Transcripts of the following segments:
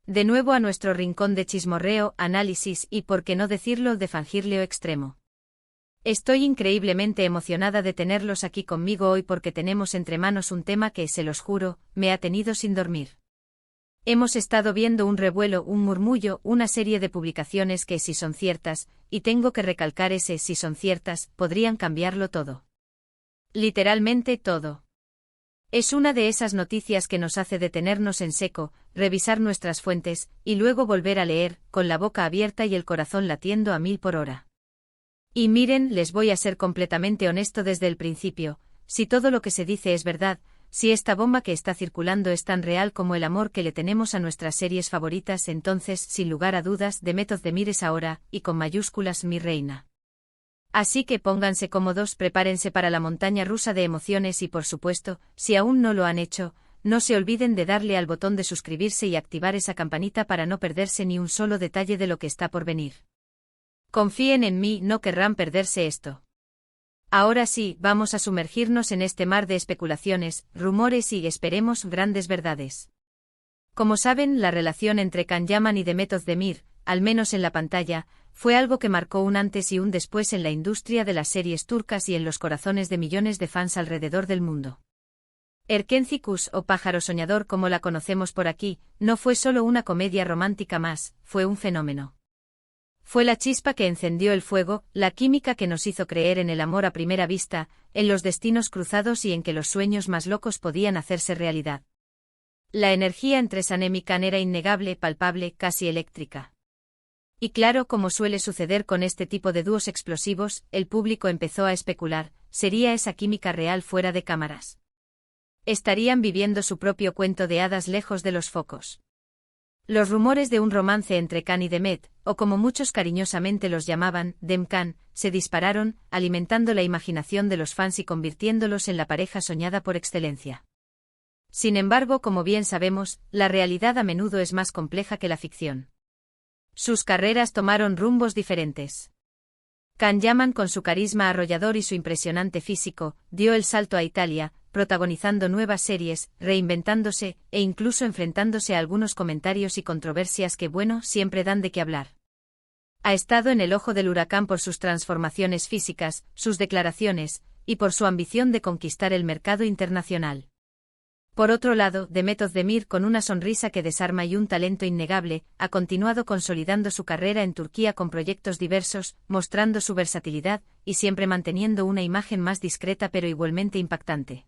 De nuevo a nuestro rincón de chismorreo, análisis y, por qué no decirlo, de fangirleo extremo. Estoy increíblemente emocionada de tenerlos aquí conmigo hoy porque tenemos entre manos un tema que, se los juro, me ha tenido sin dormir. Hemos estado viendo un revuelo, un murmullo, una serie de publicaciones que, si son ciertas, y tengo que recalcar ese si son ciertas, podrían cambiarlo todo. Literalmente todo. Es una de esas noticias que nos hace detenernos en seco, revisar nuestras fuentes, y luego volver a leer, con la boca abierta y el corazón latiendo a 1000 por hora. Y miren, les voy a ser completamente honesto desde el principio, si todo lo que se dice es verdad, si esta bomba que está circulando es tan real como el amor que le tenemos a nuestras series favoritas, entonces, sin lugar a dudas, Demet Özdemir es ahora, y con mayúsculas, mi reina. Así que pónganse cómodos, prepárense para la montaña rusa de emociones y, por supuesto, si aún no lo han hecho, no se olviden de darle al botón de suscribirse y activar esa campanita para no perderse ni un solo detalle de lo que está por venir. Confíen en mí, no querrán perderse esto. Ahora sí, vamos a sumergirnos en este mar de especulaciones, rumores y, esperemos, grandes verdades. Como saben, la relación entre Can Yaman y Demet Özdemir, al menos en la pantalla, fue algo que marcó un antes y un después en la industria de las series turcas y en los corazones de millones de fans alrededor del mundo. Erkenci Kuş, o Pájaro Soñador como la conocemos por aquí, no fue solo una comedia romántica más, fue un fenómeno. Fue la chispa que encendió el fuego, la química que nos hizo creer en el amor a primera vista, en los destinos cruzados y en que los sueños más locos podían hacerse realidad. La energía entre Sanem y Can era innegable, palpable, casi eléctrica. Y claro, como suele suceder con este tipo de dúos explosivos, el público empezó a especular, ¿sería esa química real fuera de cámaras? ¿Estarían viviendo su propio cuento de hadas lejos de los focos? Los rumores de un romance entre Can y Demet, o como muchos cariñosamente los llamaban, Demkan, se dispararon, alimentando la imaginación de los fans y convirtiéndolos en la pareja soñada por excelencia. Sin embargo, como bien sabemos, la realidad a menudo es más compleja que la ficción. Sus carreras tomaron rumbos diferentes. Can Yaman, con su carisma arrollador y su impresionante físico, dio el salto a Italia, protagonizando nuevas series, reinventándose, e incluso enfrentándose a algunos comentarios y controversias que, bueno, siempre dan de qué hablar. Ha estado en el ojo del huracán por sus transformaciones físicas, sus declaraciones, y por su ambición de conquistar el mercado internacional. Por otro lado, Demet Özdemir, con una sonrisa que desarma y un talento innegable, ha continuado consolidando su carrera en Turquía con proyectos diversos, mostrando su versatilidad, y siempre manteniendo una imagen más discreta pero igualmente impactante.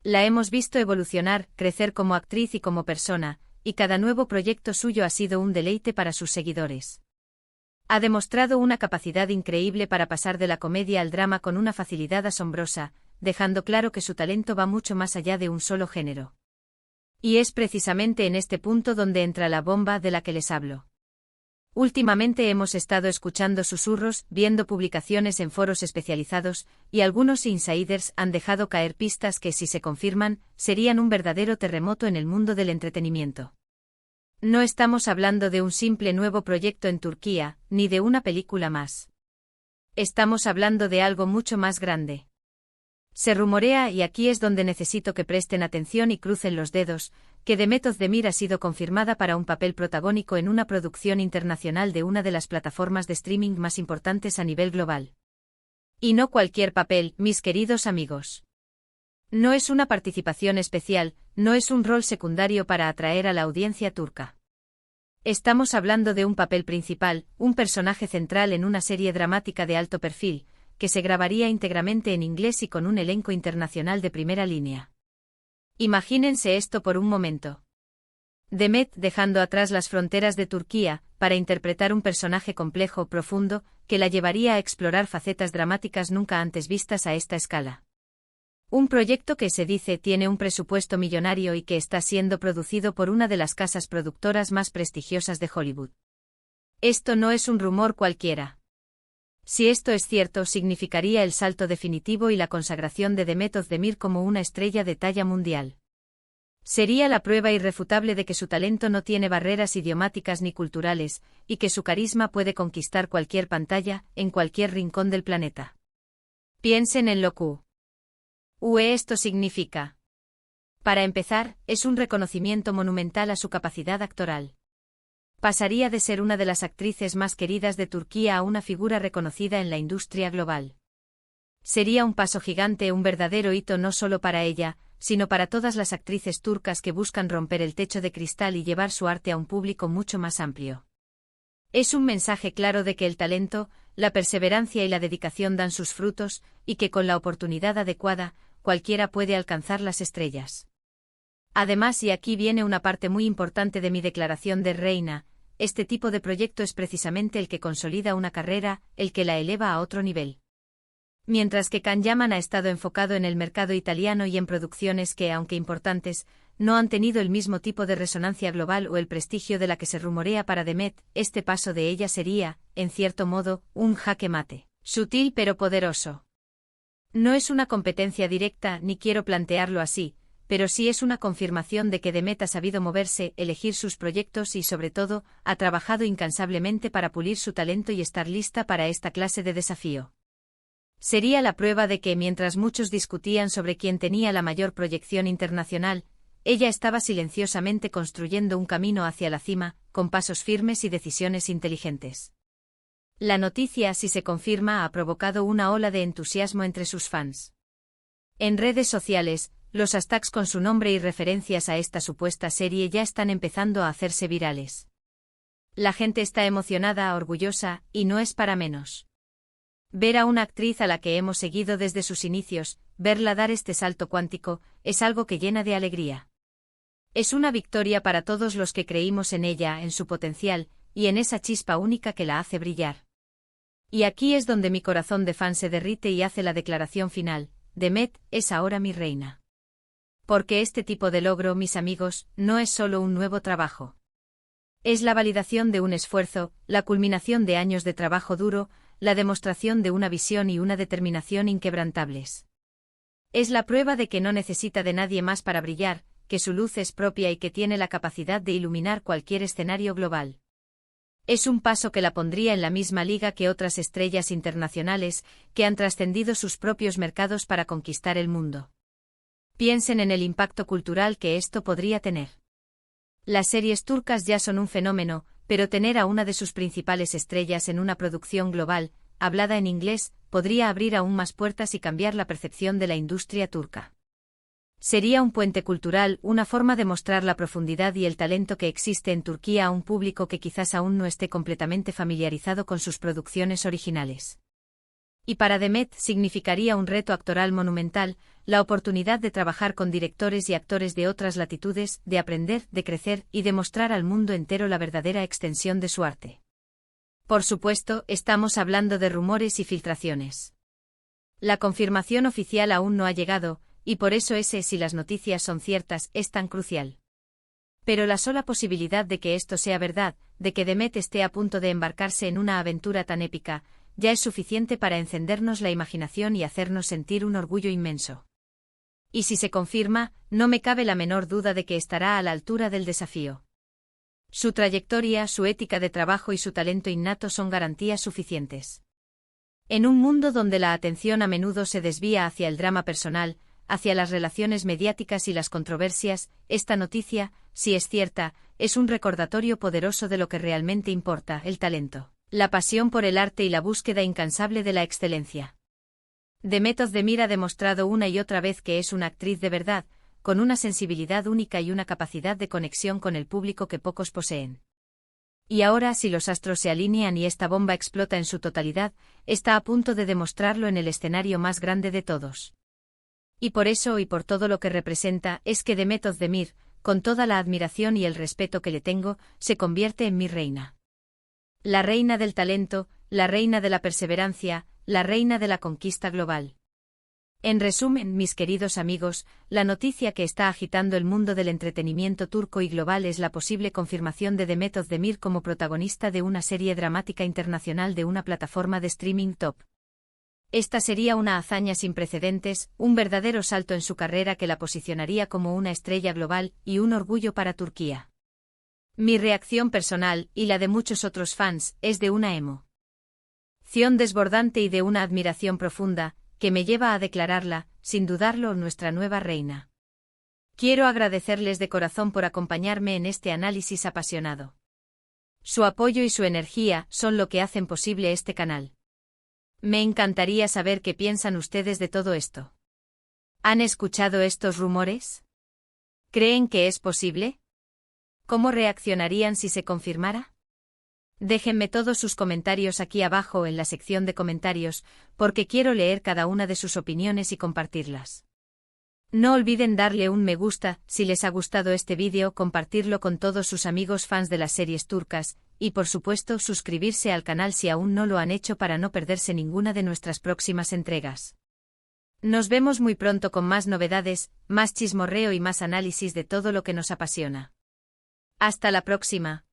La hemos visto evolucionar, crecer como actriz y como persona, y cada nuevo proyecto suyo ha sido un deleite para sus seguidores. Ha demostrado una capacidad increíble para pasar de la comedia al drama con una facilidad asombrosa, dejando claro que su talento va mucho más allá de un solo género. Y es precisamente en este punto donde entra la bomba de la que les hablo. Últimamente hemos estado escuchando susurros, viendo publicaciones en foros especializados, y algunos insiders han dejado caer pistas que, si se confirman, serían un verdadero terremoto en el mundo del entretenimiento. No estamos hablando de un simple nuevo proyecto en Turquía, ni de una película más. Estamos hablando de algo mucho más grande. Se rumorea, y aquí es donde necesito que presten atención y crucen los dedos, que Demet Özdemir ha sido confirmada para un papel protagónico en una producción internacional de una de las plataformas de streaming más importantes a nivel global. Y no cualquier papel, mis queridos amigos. No es una participación especial, no es un rol secundario para atraer a la audiencia turca. Estamos hablando de un papel principal, un personaje central en una serie dramática de alto perfil, que se grabaría íntegramente en inglés y con un elenco internacional de primera línea. Imagínense esto por un momento. Demet dejando atrás las fronteras de Turquía, para interpretar un personaje complejo, profundo, que la llevaría a explorar facetas dramáticas nunca antes vistas a esta escala. Un proyecto que se dice tiene un presupuesto millonario y que está siendo producido por una de las casas productoras más prestigiosas de Hollywood. Esto no es un rumor cualquiera. Si esto es cierto, significaría el salto definitivo y la consagración de Demet Özdemir como una estrella de talla mundial. Sería la prueba irrefutable de que su talento no tiene barreras idiomáticas ni culturales, y que su carisma puede conquistar cualquier pantalla, en cualquier rincón del planeta. Piensen en lo que esto significa. Para empezar, es un reconocimiento monumental a su capacidad actoral. Pasaría de ser una de las actrices más queridas de Turquía a una figura reconocida en la industria global. Sería un paso gigante, un verdadero hito no solo para ella, sino para todas las actrices turcas que buscan romper el techo de cristal y llevar su arte a un público mucho más amplio. Es un mensaje claro de que el talento, la perseverancia y la dedicación dan sus frutos, y que con la oportunidad adecuada, cualquiera puede alcanzar las estrellas. Además, y aquí viene una parte muy importante de mi declaración de reina, este tipo de proyecto es precisamente el que consolida una carrera, el que la eleva a otro nivel. Mientras que Can Yaman ha estado enfocado en el mercado italiano y en producciones que, aunque importantes, no han tenido el mismo tipo de resonancia global o el prestigio de la que se rumorea para Demet, este paso de ella sería, en cierto modo, un jaque mate, sutil pero poderoso. No es una competencia directa, ni quiero plantearlo así, pero sí es una confirmación de que Demet ha sabido moverse, elegir sus proyectos y, sobre todo, ha trabajado incansablemente para pulir su talento y estar lista para esta clase de desafío. Sería la prueba de que, mientras muchos discutían sobre quién tenía la mayor proyección internacional, ella estaba silenciosamente construyendo un camino hacia la cima, con pasos firmes y decisiones inteligentes. La noticia, si se confirma, ha provocado una ola de entusiasmo entre sus fans. En redes sociales, los hashtags con su nombre y referencias a esta supuesta serie ya están empezando a hacerse virales. La gente está emocionada, orgullosa, y no es para menos. Ver a una actriz a la que hemos seguido desde sus inicios, verla dar este salto cuántico, es algo que llena de alegría. Es una victoria para todos los que creímos en ella, en su potencial, y en esa chispa única que la hace brillar. Y aquí es donde mi corazón de fan se derrite y hace la declaración final: Demet es ahora mi reina. Porque este tipo de logro, mis amigos, no es solo un nuevo trabajo. Es la validación de un esfuerzo, la culminación de años de trabajo duro, la demostración de una visión y una determinación inquebrantables. Es la prueba de que no necesita de nadie más para brillar, que su luz es propia y que tiene la capacidad de iluminar cualquier escenario global. Es un paso que la pondría en la misma liga que otras estrellas internacionales que han trascendido sus propios mercados para conquistar el mundo. Piensen en el impacto cultural que esto podría tener. Las series turcas ya son un fenómeno, pero tener a una de sus principales estrellas en una producción global, hablada en inglés, podría abrir aún más puertas y cambiar la percepción de la industria turca. Sería un puente cultural, una forma de mostrar la profundidad y el talento que existe en Turquía a un público que quizás aún no esté completamente familiarizado con sus producciones originales. Y para Demet significaría un reto actoral monumental, la oportunidad de trabajar con directores y actores de otras latitudes, de aprender, de crecer y de mostrar al mundo entero la verdadera extensión de su arte. Por supuesto, estamos hablando de rumores y filtraciones. La confirmación oficial aún no ha llegado, y por eso si las noticias son ciertas, es tan crucial. Pero la sola posibilidad de que esto sea verdad, de que Demet esté a punto de embarcarse en una aventura tan épica, ya es suficiente para encendernos la imaginación y hacernos sentir un orgullo inmenso. Y si se confirma, no me cabe la menor duda de que estará a la altura del desafío. Su trayectoria, su ética de trabajo y su talento innato son garantías suficientes. En un mundo donde la atención a menudo se desvía hacia el drama personal, hacia las relaciones mediáticas y las controversias, esta noticia, si es cierta, es un recordatorio poderoso de lo que realmente importa: el talento, la pasión por el arte y la búsqueda incansable de la excelencia. Demet Özdemir ha demostrado una y otra vez que es una actriz de verdad, con una sensibilidad única y una capacidad de conexión con el público que pocos poseen. Y ahora, si los astros se alinean y esta bomba explota en su totalidad, está a punto de demostrarlo en el escenario más grande de todos. Y por eso y por todo lo que representa, es que Demet Özdemir, con toda la admiración y el respeto que le tengo, se convierte en mi reina. La reina del talento, la reina de la perseverancia, la reina de la conquista global. En resumen, mis queridos amigos, la noticia que está agitando el mundo del entretenimiento turco y global es la posible confirmación de Demet Özdemir como protagonista de una serie dramática internacional de una plataforma de streaming top. Esta sería una hazaña sin precedentes, un verdadero salto en su carrera que la posicionaría como una estrella global y un orgullo para Turquía. Mi reacción personal, y la de muchos otros fans, es de una emoción desbordante y de una admiración profunda, que me lleva a declararla, sin dudarlo, nuestra nueva reina. Quiero agradecerles de corazón por acompañarme en este análisis apasionado. Su apoyo y su energía son lo que hacen posible este canal. Me encantaría saber qué piensan ustedes de todo esto. ¿Han escuchado estos rumores? ¿Creen que es posible? ¿Cómo reaccionarían si se confirmara? Déjenme todos sus comentarios aquí abajo en la sección de comentarios, porque quiero leer cada una de sus opiniones y compartirlas. No olviden darle un me gusta si les ha gustado este vídeo, compartirlo con todos sus amigos fans de las series turcas, y por supuesto suscribirse al canal si aún no lo han hecho para no perderse ninguna de nuestras próximas entregas. Nos vemos muy pronto con más novedades, más chismorreo y más análisis de todo lo que nos apasiona. Hasta la próxima.